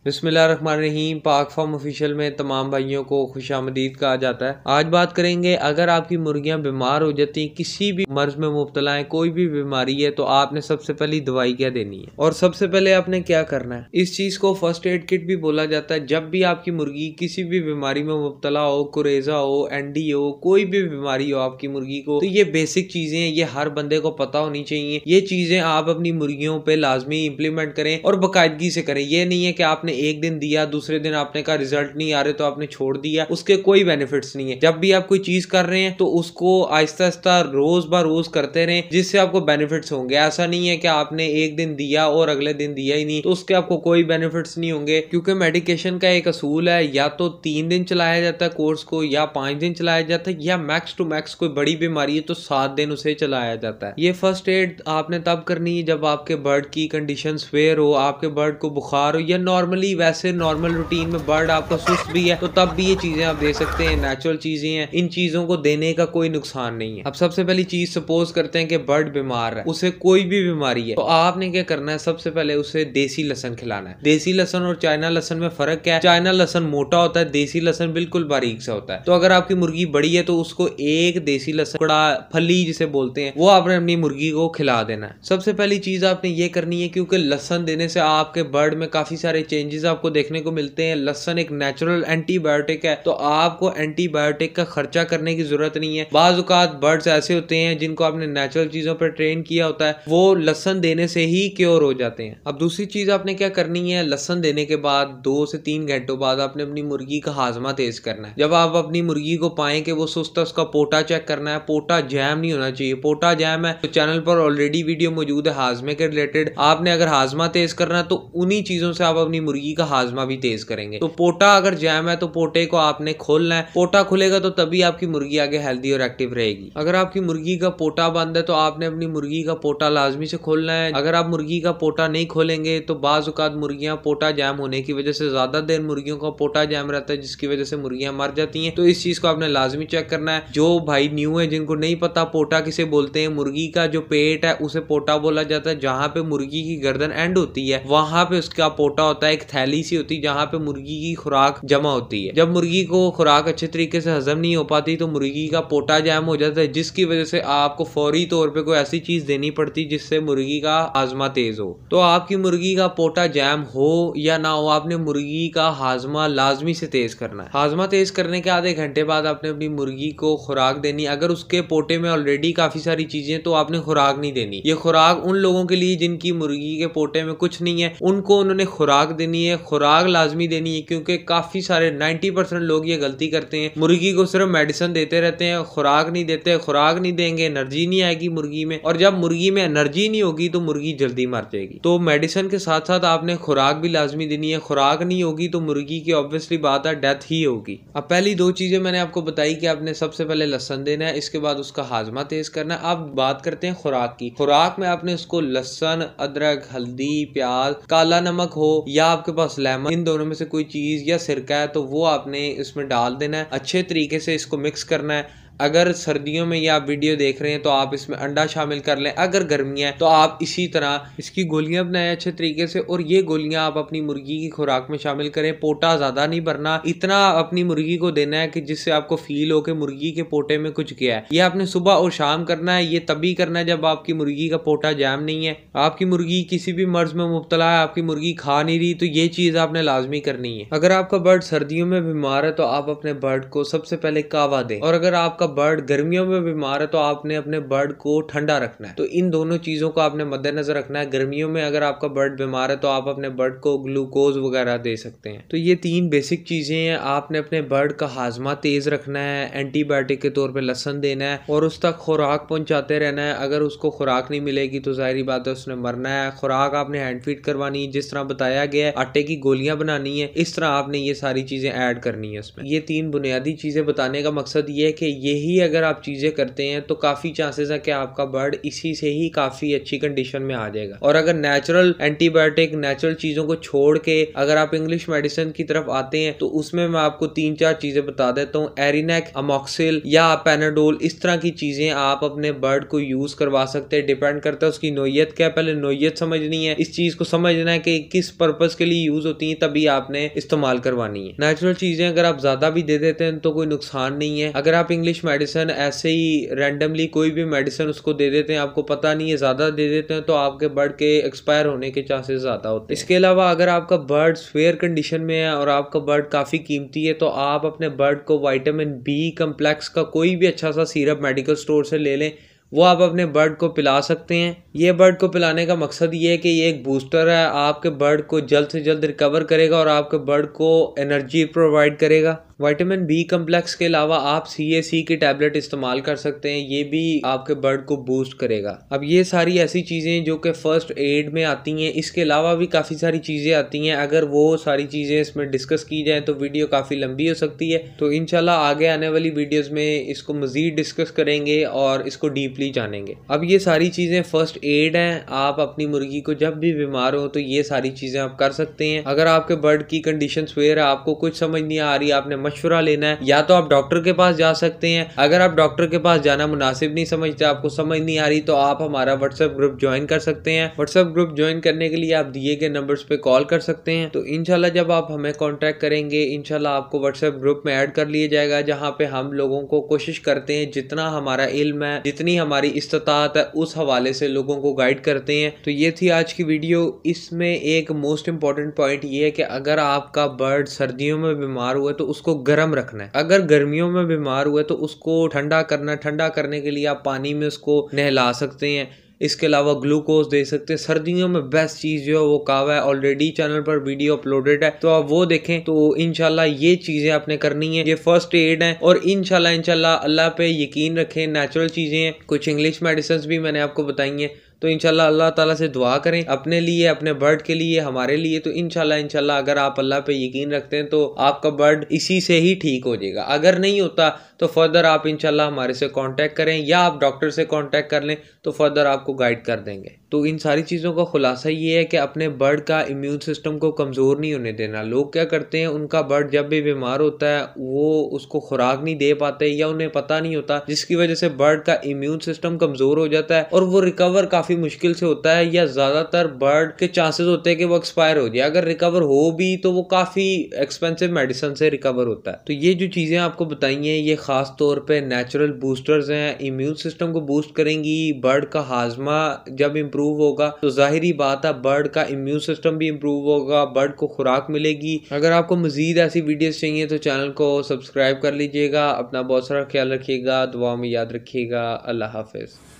बिस्मिल्लाहिर्रहमानिर्रहीम। पाक farm official में तमाम भाइयों को खुशामदीद कहा जाता है। आज बात करेंगे, अगर आपकी मुर्गियां बीमार हो जाती हैं, किसी भी मर्ज में मुब्तला है, कोई भी बीमारी है, तो आपने सबसे पहली दवाई क्या देनी है और सबसे पहले आपने क्या करना है। इस चीज को फर्स्ट एड किट भी बोला जाता है। जब भी आपकी मुर्गी किसी भी बीमारी में मुब्तला हो, कुरेजा हो, एंडी हो, कोई भी बीमारी हो आपकी मुर्गी को, तो ये बेसिक चीजें हैं, ये हर बंदे को पता होनी चाहिए। ये चीजें आप अपनी मुर्गियों पे लाजमी इंप्लीमेंट करें और बाकायदगी से करें। ये नहीं है कि आपने एक दिन दिया, दूसरे दिन आपने कहा रिजल्ट नहीं आ रहे तो आपने छोड़ दिया, उसके कोई बेनिफिट्स नहीं है। जब भी आप कोई चीज कर रहे हैं तो उसको आहिस्ता आहिस्ता रोज बार रोज करते रहें, जिससे आपको बेनिफिट्स होंगे। ऐसा नहीं है कि आपने एक दिन दिया और अगले दिन दिया ही नहीं तो उसके आपको कोई बेनिफिट्स नहीं होंगे, क्योंकि मेडिकेशन का एक असूल है, या तो 3 दिन चलाया जाता है कोर्स को, या 5 दिन चलाया जाता है, या मैक्स टू मैक्स कोई बड़ी बीमारी है तो 7 दिन उसे चलाया जाता है। ये फर्स्ट एड आपने तब करनी है जब आपके बर्ड की कंडीशन फेयर हो, आपके बर्ड को बुखार हो, या नॉर्मली वैसे नॉर्मल रूटीन में बर्ड आपका सुस्त भी है तो तब भी ये चीजें आप दे सकते हैं। नेचुरल चीजें हैं, इन चीजों को देने का कोई नुकसान नहीं है। अब सबसे पहली चीज, सपोज करते हैं कि बर्ड बीमार है, उसे कोई भी बीमारी है, तो आपने क्या करना है, सबसे पहले उसे देसी लहसन खिलाना है। देसी लहसन और चाइना लहसन में फर्क क्या है? चाइना लहसन मोटा होता है, देसी लहसन बिल्कुल बारीक सा होता है। तो अगर आपकी मुर्गी बड़ी है तो उसको एक देसी लहसन फली जिसे बोलते हैं वो आपने अपनी मुर्गी को खिला देना है। सबसे पहली चीज आपने ये करनी है, क्योंकि लहसन देने से आपके बर्ड में काफी सारे चेंजेस आपको देखने को मिलते हैं। लहसन एक नेचुरल एंटीबायोटिक है, तो आपको एंटीबायोटिक का खर्चा करने की जरूरत नहीं है। बाज़ औक़ात बर्ड्स ऐसे होते हैं जिनको आपने नेचुरल चीजों पर ट्रेन किया होता है, वो लहसन देने से ही क्योर हो जाते हैं। अब दूसरी चीज आपने क्या करनी है, लहसन देने के बाद 2 से 3 घंटों बाद आपने अपनी मुर्गी का हाजमा तेज करना है। जब आप अपनी मुर्गी को पाएं कि वो सुस्त है, उसका पोटा चेक करना है। पोटा जैम नहीं होना चाहिए। पोटा जैम है तो चैनल पर ऑलरेडी वीडियो मौजूद है हाजमे के रिलेटेड। आपने अगर हाजमा तेज करना है तो उन्हीं चीजों से आप अपनी मुर्गी का हाजमा भी तेज करेंगे। तो पोटा अगर जैम है तो पोटे को आपने खोलना है। पोटा खुलेगा तो तभी आपकी मुर्गी आगे हेल्दी और एक्टिव रहेगी। अगर आपकी मुर्गी का पोटा बंद है तो आपने अपनी मुर्गी का पोटा लाजमी से खोलना है। अगर आप मुर्गी का पोटा नहीं खोलेंगे तो बाज़ औक़ात मुर्गियां पोटा जैम होने की वजह से ज्यादा देर मुर्गियों का पोटा जैम रहता है, जिसकी वजह से मुर्गियां मर जाती हैं। तो इस चीज को आपने लाजमी चेक करना है। जो भाई न्यू है, जिनको नहीं पता पोटा किसे बोलते हैं, मुर्गी का जो पेट है उसे पोटा बोला जाता है। जहां पे मुर्गी की गर्दन एंड होती है वहां पे उसका पोटा होता है। एक थैली सी होती है जहां पे मुर्गी की खुराक जमा होती है। जब मुर्गी को खुराक अच्छे तरीके से हजम नहीं हो पाती तो मुर्गी का पोटा जैम हो जाता है, जिसकी वजह से आपको फौरी तौर पे कोई ऐसी चीज देनी पड़ती जिससे मुर्गी का हाजमा तेज हो। तो आपकी मुर्गी का पोटा जैम हो या ना हो, आपने मुर्गी का हाजमा लाजमी से तेज करना है। हाजमा तेज करने के आधे घंटे बाद आपने अपनी मुर्गी को खुराक देनी। अगर उसके पोटे में ऑलरेडी काफी सारी चीजें तो आपने खुराक नहीं देनी। ये खुराक उन लोगों के लिए जिनकी मुर्गी के पोटे में कुछ नहीं है, उनको उन्होंने खुराक देनी है। खुराक लाजमी देनी है, क्योंकि काफी सारे 90% लोग ये गलती करते हैं, मुर्गी को सिर्फ मेडिसिन देते रहते हैं, खुराक नहीं देते। खुराक नहीं देंगे, एनर्जी नहीं आएगी मुर्गी में, और जब मुर्गी में एनर्जी नहीं होगी तो मुर्गी जल्दी मर जाएगी। तो मेडिसिन के साथ साथ आपने खुराक भी लाजमी देनी है। खुराक नहीं होगी तो मुर्गी की ऑब्वियसली बात है डेथ ही होगी। अब पहली 2 चीजें मैंने आपको बताई कि आपने सबसे पहले लहसन देना है, इसके बाद उसका हाजमा तेज करना है। अब बात करते हैं खुराक की। खुराक में आपने उसको लहसन, अदरक, हल्दी, प्याज, काला नमक हो या आपके पास लेमन, इन दोनों में से कोई चीज, या सिरका है तो वो आपने इसमें डाल देना है। अच्छे तरीके से इसको मिक्स करना है। अगर सर्दियों में ये आप वीडियो देख रहे हैं तो आप इसमें अंडा शामिल कर लें। अगर गर्मियां हैं तो आप इसी तरह इसकी गोलियां बनाएं अच्छे तरीके से, और ये गोलियां आप अपनी मुर्गी की खुराक में शामिल करें। पोटा ज्यादा नहीं भरना, इतना अपनी मुर्गी को देना है कि जिससे आपको फील हो कि मुर्गी के पोटे में कुछ गया है। ये आपने सुबह और शाम करना है। ये तभी करना है जब आपकी मुर्गी का पोटा जैम नहीं है, आपकी मुर्गी किसी भी मर्ज में मुब्तला है, आपकी मुर्गी खा नहीं रही, तो ये चीज आपने लाजमी करनी है। अगर आपका बर्ड सर्दियों में बीमार है तो आप अपने बर्ड को सबसे पहले कावा दें, और अगर आपका बर्ड गर्मियों में बीमार है तो आपने अपने बर्ड को ठंडा रखना है। तो इन दोनों चीजों को आपने मद्देनजर रखना है। गर्मियों में अगर आपका बर्ड बीमार है तो आप अपने बर्ड को ग्लूकोज वगैरह दे सकते हैं। तो ये 3 बेसिक चीजें हैं। आपने अपने बर्ड का हाजमा तेज रखना है, एंटीबायोटिक के तौर पे लहसन देना है, और उस तक खुराक पहुंचाते रहना है। अगर उसको खुराक नहीं मिलेगी तो जाहिर बात है उसने मरना है। खुराक आपने हैंड फीड करवानी है, जिस तरह बताया गया है। आटे की गोलियां बनानी है, इस तरह आपने ये सारी चीजें ऐड करनी है उसमें। ये 3 बुनियादी चीजें बताने का मकसद ये है कि यही अगर आप चीज़ें करते हैं तो काफ़ी चांसेस है कि आपका बर्ड इसी से ही काफ़ी अच्छी कंडीशन में आ जाएगा। और अगर नेचुरल एंटीबायोटिक नेचुरल चीज़ों को छोड़ के अगर आप इंग्लिश मेडिसिन की तरफ आते हैं तो उसमें मैं आपको 3-4 चीज़ें बता देता हूँ। एरिनेक, अमोक्सिल या पेनाडोल, इस तरह की चीज़ें आप अपने बर्ड को यूज़ करवा सकते हैं। डिपेंड करता है उसकी नोयत क्या है, पहले नोयत समझनी है, इस चीज़ को समझना है कि किस पर्पज़ के लिए यूज़ होती है, तभी आपने इस्तेमाल करवानी है। नेचुरल चीज़ें अगर आप ज़्यादा भी दे देते हैं तो कोई नुकसान नहीं है। अगर आप इंग्लिश मेडिसिन ऐसे ही रैंडमली कोई भी मेडिसिन उसको दे देते हैं, आपको पता नहीं है, ज़्यादा दे देते हैं, तो आपके बर्ड के एक्सपायर होने के चांसेस ज़्यादा होते हैं। इसके अलावा अगर आपका बर्ड फेयर कंडीशन में है और आपका बर्ड काफ़ी कीमती है तो आप अपने बर्ड को विटामिन बी कम्प्लेक्स का कोई भी अच्छा सा सिरप मेडिकल स्टोर से ले लें, वो आप अपने बर्ड को पिला सकते हैं। ये बर्ड को पिलाने का मकसद ये है कि ये एक बूस्टर है, आपके बर्ड को जल्द से जल्द रिकवर करेगा और आपके बर्ड को एनर्जी प्रोवाइड करेगा। विटामिन बी कम्प्लेक्स के अलावा आप CAC की टैबलेट इस्तेमाल कर सकते हैं, ये भी आपके बर्ड को बूस्ट करेगा। अब ये सारी ऐसी चीज़ें जो कि फर्स्ट एड में आती हैं, इसके अलावा भी काफ़ी सारी चीज़ें आती हैं। अगर वो सारी चीज़ें इसमें डिस्कस की जाए तो वीडियो काफ़ी लंबी हो सकती है, तो इंशाल्लाह आगे आने वाली वीडियोज़ में इसको मज़ीद डिस्कस करेंगे और इसको डीपली जानेंगे। अब ये सारी चीज़ें फर्स्ट एड हैं, आप अपनी मुर्गी को जब भी बीमार हो तो ये सारी चीज़ें आप कर सकते हैं। अगर आपके बर्ड की कंडीशन फेयर है, आपको कुछ समझ नहीं आ रही, आपने मशवरा लेना है, या तो आप डॉक्टर के पास जा सकते हैं। अगर आप डॉक्टर के पास जाना मुनासिब नहीं समझते, आपको समझ नहीं आ रही, तो आप हमारा व्हाट्सएप ग्रुप ज्वाइन कर सकते हैं। व्हाट्सएप ग्रुप ज्वाइन करने के लिए आप दिए गए नंबर्स पे कॉल कर सकते हैं। तो इंशाल्लाह जब आप हमें कांटेक्ट करेंगे, इंशाल्लाह आपको व्हाट्सएप ग्रुप में ऐड कर लिया जाएगा, जहां पे हम लोगों को कोशिश करते हैं जितना हमारा इल्म है, जितनी हमारी इस्तात है, उस हवाले से लोगों को गाइड करते हैं। तो ये थी आज की वीडियो। इसमें एक मोस्ट इंपॉर्टेंट पॉइंट ये है कि अगर आपका बर्ड सर्दियों में बीमार हुआ है तो उसको गर्म रखना है। अगर गर्मियों में बीमार हुआ है तो उसको ठंडा करना है। ठंडा करने के लिए आप पानी में उसको नहला सकते हैं, इसके अलावा ग्लूकोज दे सकते हैं। सर्दियों में बेस्ट चीज़ जो है वो कावा है, ऑलरेडी चैनल पर वीडियो अपलोडेड है, तो आप वो देखें। तो इंशाल्लाह ये चीज़ें आपने करनी है, ये फर्स्ट एड है। और इंशाल्लाह अल्लाह पे यकीन रखें, नेचुरल चीज़ें हैं, कुछ इंग्लिश मेडिसिन भी मैंने आपको बताई हैं। तो इंशाल्लाह अल्लाह ताला से दुआ करें अपने लिए, अपने बर्ड के लिए, हमारे लिए। तो इंशाल्लाह अगर आप अल्लाह पे यकीन रखते हैं तो आपका बर्ड इसी से ही ठीक हो जाएगा। अगर नहीं होता तो फर्दर आप इंशाल्लाह हमारे से कांटेक्ट करें या आप डॉक्टर से कांटेक्ट कर लें, तो फर्दर आपको गाइड कर देंगे। तो इन सारी चीज़ों का खुलासा ये है कि अपने बर्ड का इम्यून सिस्टम को कमज़ोर नहीं होने देना। लोग क्या करते हैं, उनका बर्ड जब भी बीमार होता है वो उसको खुराक नहीं दे पाते या उन्हें पता नहीं होता, जिसकी वजह से बर्ड का इम्यून सिस्टम कमज़ोर हो जाता है और वो रिकवर काफ़ी मुश्किल से होता है, या ज़्यादातर बर्ड के चांसेस होते हैं कि वो एक्सपायर हो जाए। अगर रिकवर हो भी तो वो काफ़ी एक्सपेंसिव मेडिसिन से रिकवर होता है। तो ये जो चीज़ें आपको बताई हैं ये ख़ास तौर पे नेचुरल बूस्टर्स हैं, इम्यून सिस्टम को बूस्ट करेंगी। बर्ड का हाजमा जब इम्प्रूव होगा तो जाहिरी बात है बर्ड का इम्यून सिस्टम भी इम्प्रूव होगा, बर्ड को खुराक मिलेगी। अगर आपको मजीद ऐसी वीडियोस चाहिए तो चैनल को सब्सक्राइब कर लीजिएगा। अपना बहुत सारा ख्याल रखिएगा, दुआ में याद रखिएगा। अल्लाह हाफिज़।